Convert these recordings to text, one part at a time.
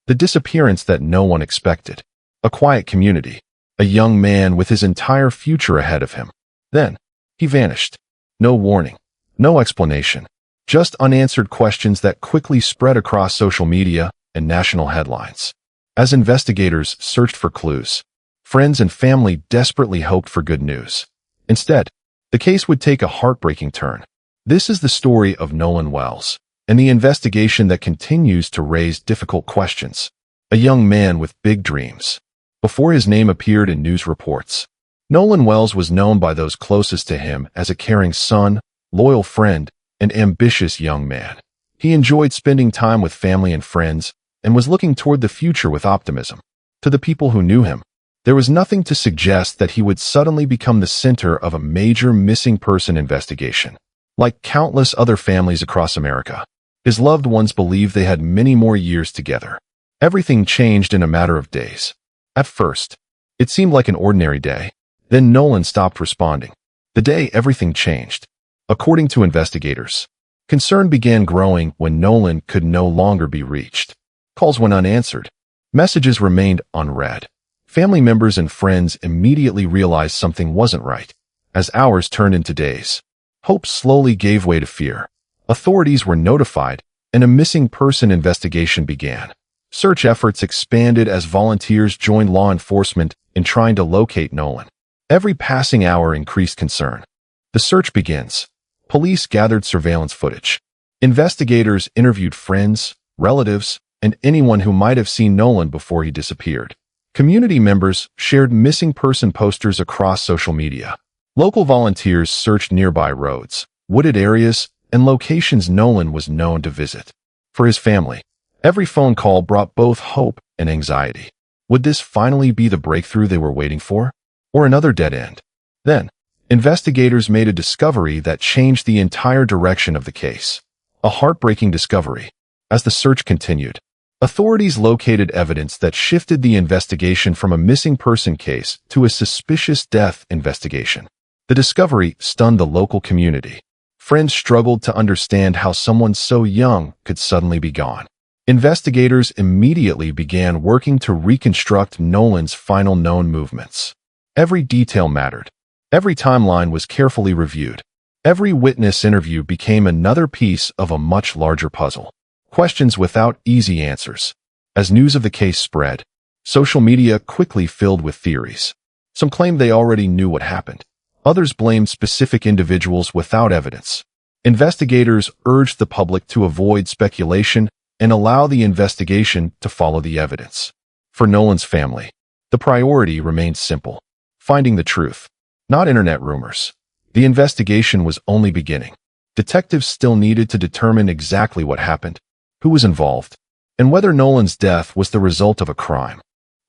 The disappearance that no one expected. A quiet community. A young man with his entire future ahead of him. Then, he vanished. No warning. No explanation. Just unanswered questions that quickly spread across social media and national headlines. As investigators searched for clues, friends and family desperately hoped for good news. Instead, the case would take a heartbreaking turn. This is the story of Nolan Wells, and the investigation that continues to raise difficult questions. A young man with big dreams. Before his name appeared in news reports, Nolan Wells was known by those closest to him as a caring son, loyal friend, and ambitious young man. He enjoyed spending time with family and friends, and was looking toward the future with optimism. To the people who knew him, there was nothing to suggest that he would suddenly become the center of a major missing person investigation. Like countless other families across America, his loved ones believed they had many more years together. Everything changed in a matter of days. At first, it seemed like an ordinary day. Then Nolan stopped responding. The day everything changed. According to investigators, concern began growing when Nolan could no longer be reached. Calls went unanswered. Messages remained unread. Family members and friends immediately realized something wasn't right. As hours turned into days, hope slowly gave way to fear. Authorities were notified, and a missing person investigation began. Search efforts expanded as volunteers joined law enforcement in trying to locate Nolan. Every passing hour increased concern. The search begins. Police gathered surveillance footage. Investigators interviewed friends, relatives, and anyone who might have seen Nolan before he disappeared. Community members shared missing person posters across social media. Local volunteers searched nearby roads, wooded areas, and locations Nolan was known to visit. For his family, every phone call brought both hope and anxiety. Would this finally be the breakthrough they were waiting for? Or another dead end? Then, investigators made a discovery that changed the entire direction of the case. A heartbreaking discovery. As the search continued, authorities located evidence that shifted the investigation from a missing person case to a suspicious death investigation. The discovery stunned the local community. Friends struggled to understand how someone so young could suddenly be gone. Investigators immediately began working to reconstruct Nolan's final known movements. Every detail mattered. Every timeline was carefully reviewed. Every witness interview became another piece of a much larger puzzle. Questions without easy answers. As news of the case spread, social media quickly filled with theories. Some claimed they already knew what happened. Others blamed specific individuals without evidence. Investigators urged the public to avoid speculation and allow the investigation to follow the evidence. For Nolan's family, the priority remained simple: finding the truth, not internet rumors. The investigation was only beginning. Detectives still needed to determine exactly what happened, who was involved, and whether Nolan's death was the result of a crime.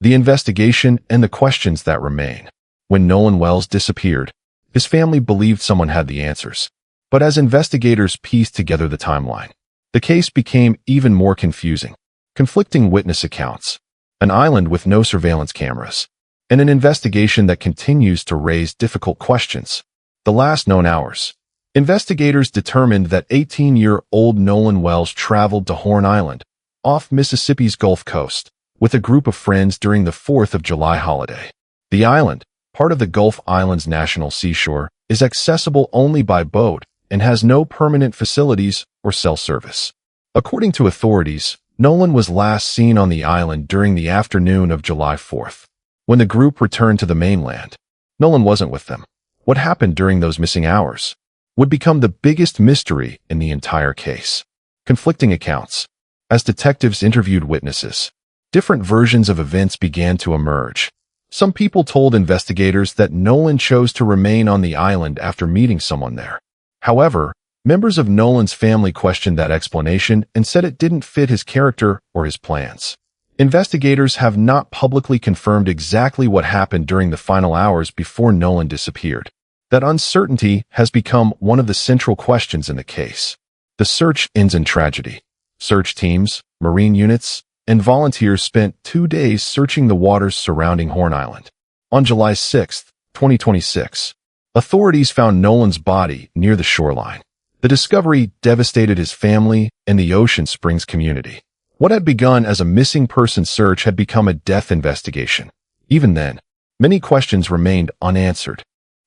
The investigation and the questions that remain. When Nolan Wells disappeared, his family believed someone had the answers. But as investigators pieced together the timeline, the case became even more confusing. Conflicting witness accounts, an island with no surveillance cameras, and an investigation that continues to raise difficult questions. The last known hours. Investigators determined that 18-year-old Nolan Wells traveled to Horn Island, off Mississippi's Gulf Coast, with a group of friends during the 4th of July holiday. The island, part of the Gulf Islands National Seashore, is accessible only by boat and has no permanent facilities or cell service. According to authorities, Nolan was last seen on the island during the afternoon of July 4th. When the group returned to the mainland, Nolan wasn't with them. What happened during those missing hours would become the biggest mystery in the entire case. Conflicting accounts. As detectives interviewed witnesses, different versions of events began to emerge. Some people told investigators that Nolan chose to remain on the island after meeting someone there. However, members of Nolan's family questioned that explanation and said it didn't fit his character or his plans. Investigators have not publicly confirmed exactly what happened during the final hours before Nolan disappeared. That uncertainty has become one of the central questions in the case. The search ends in tragedy. Search teams, marine units, and volunteers spent 2 days searching the waters surrounding Horn Island. On July 6, 2026, authorities found Nolan's body near the shoreline. The discovery devastated his family and the Ocean Springs community. What had begun as a missing person search had become a death investigation. Even then, many questions remained unanswered.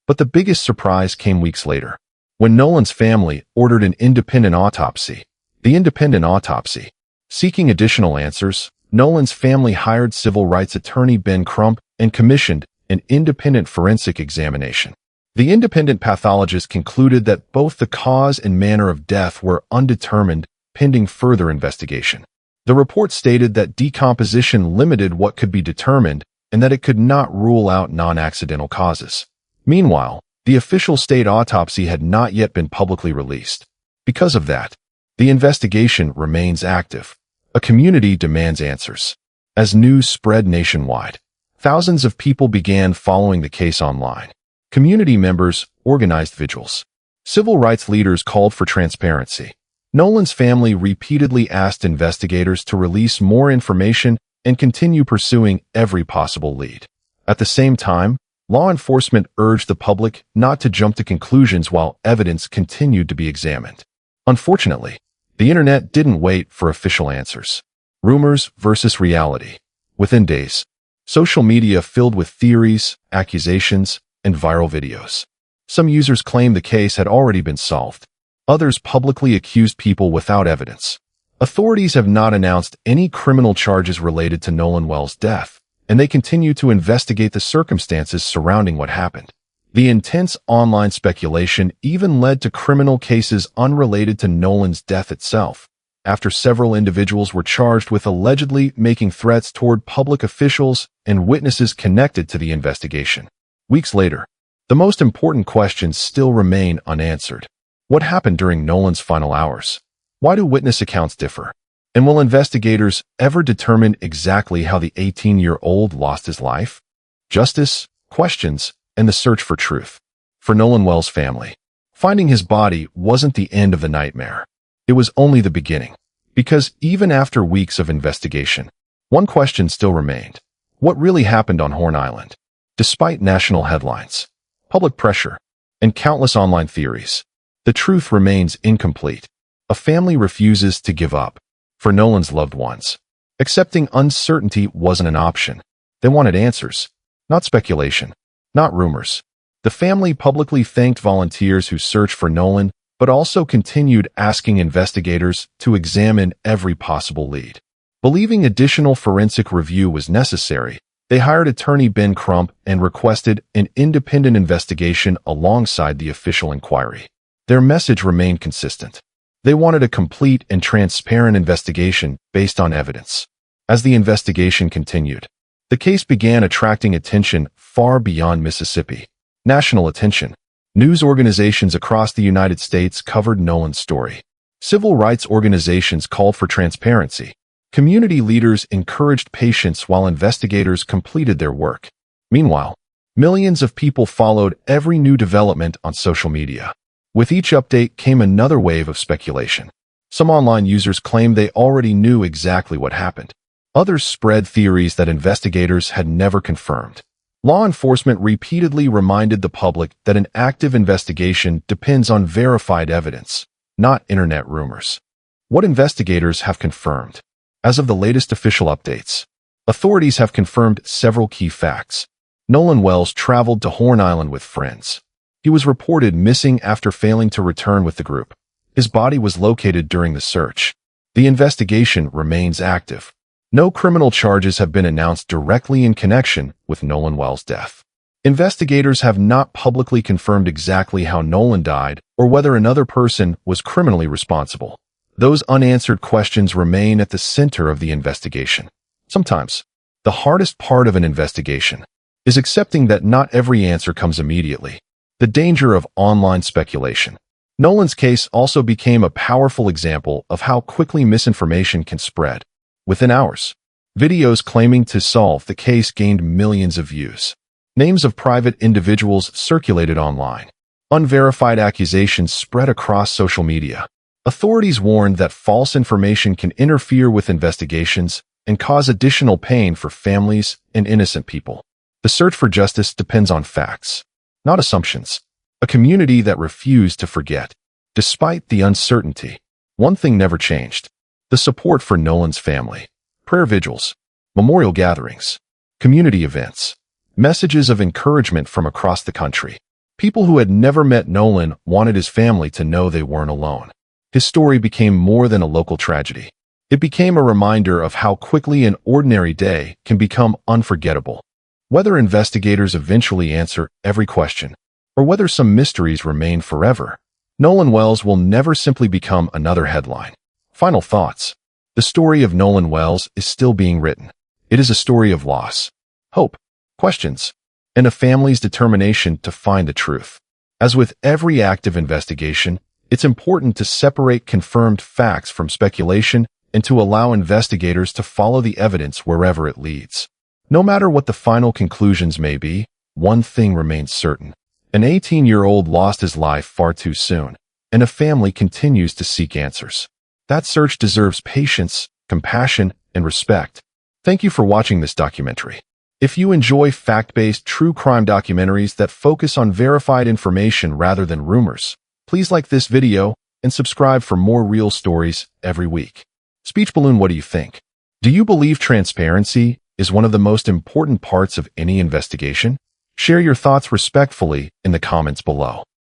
But the biggest surprise came weeks later, when Nolan's family ordered an independent autopsy. The independent autopsy. Seeking additional answers, Nolan's family hired civil rights attorney Ben Crump and commissioned an independent forensic examination. The independent pathologist concluded that both the cause and manner of death were undetermined, pending further investigation. The report stated that decomposition limited what could be determined and that it could not rule out non-accidental causes. Meanwhile, the official state autopsy had not yet been publicly released. Because of that, the investigation remains active. A community demands answers. As news spread nationwide, thousands of people began following the case online. Community members organized vigils. Civil rights leaders called for transparency. Nolan's family repeatedly asked investigators to release more information and continue pursuing every possible lead. At the same time, law enforcement urged the public not to jump to conclusions while evidence continued to be examined. Unfortunately, the internet didn't wait for official answers. Rumors versus reality. Within days, social media filled with theories, accusations, and viral videos. Some users claimed the case had already been solved. Others publicly accused people without evidence. Authorities have not announced any criminal charges related to Nolan Wells' death, and they continue to investigate the circumstances surrounding what happened. The intense online speculation even led to criminal cases unrelated to Nolan's death itself, after several individuals were charged with allegedly making threats toward public officials and witnesses connected to the investigation. Weeks later, the most important questions still remain unanswered. What happened during Nolan's final hours? Why do witness accounts differ? And will investigators ever determine exactly how the 18-year-old lost his life? Justice, questions, and the search for truth. For Nolan Wells' family, finding his body wasn't the end of the nightmare. It was only the beginning. Because even after weeks of investigation, one question still remained. What really happened on Horn Island? Despite national headlines, public pressure, and countless online theories, the truth remains incomplete. A family refuses to give up. For Nolan's loved ones, accepting uncertainty wasn't an option. They wanted answers, not speculation, not rumors. The family publicly thanked volunteers who searched for Nolan, but also continued asking investigators to examine every possible lead. Believing additional forensic review was necessary, they hired attorney Ben Crump and requested an independent investigation alongside the official inquiry. Their message remained consistent. They wanted a complete and transparent investigation based on evidence. As the investigation continued, the case began attracting attention far beyond Mississippi. National attention. News organizations across the United States covered Nolan's story. Civil rights organizations called for transparency. Community leaders encouraged patience while investigators completed their work. Meanwhile, millions of people followed every new development on social media. With each update came another wave of speculation. Some online users claimed they already knew exactly what happened. Others spread theories that investigators had never confirmed. Law enforcement repeatedly reminded the public that an active investigation depends on verified evidence, not internet rumors. What investigators have confirmed? As of the latest official updates, authorities have confirmed several key facts. Nolan Wells traveled to Horn Island with friends. He was reported missing after failing to return with the group. His body was located during the search. The investigation remains active. No criminal charges have been announced directly in connection with Nolan Wells' death. Investigators have not publicly confirmed exactly how Nolan died or whether another person was criminally responsible. Those unanswered questions remain at the center of the investigation. Sometimes, the hardest part of an investigation is accepting that not every answer comes immediately. The danger of online speculation. Nolan's case also became a powerful example of how quickly misinformation can spread. Within hours, videos claiming to solve the case gained millions of views. Names of private individuals circulated online. Unverified accusations spread across social media. Authorities warned that false information can interfere with investigations and cause additional pain for families and innocent people. The search for justice depends on facts, not assumptions. A community that refused to forget. Despite the uncertainty, one thing never changed. The support for Nolan's family, prayer vigils, memorial gatherings, community events, messages of encouragement from across the country. People who had never met Nolan wanted his family to know they weren't alone. His story became more than a local tragedy. It became a reminder of how quickly an ordinary day can become unforgettable. Whether investigators eventually answer every question, or whether some mysteries remain forever, Nolan Wells will never simply become another headline. Final thoughts. The story of Nolan Wells is still being written. It is a story of loss, hope, questions, and a family's determination to find the truth. As with every active investigation, it's important to separate confirmed facts from speculation and to allow investigators to follow the evidence wherever it leads. No matter what the final conclusions may be, one thing remains certain. An 18-year-old lost his life far too soon, and a family continues to seek answers. That search deserves patience, compassion, and respect. Thank you for watching this documentary. If you enjoy fact-based true crime documentaries that focus on verified information rather than rumors, please like this video and subscribe for more real stories every week. Speech Balloon, what do you think? Do you believe transparency is one of the most important parts of any investigation? Share your thoughts respectfully in the comments below.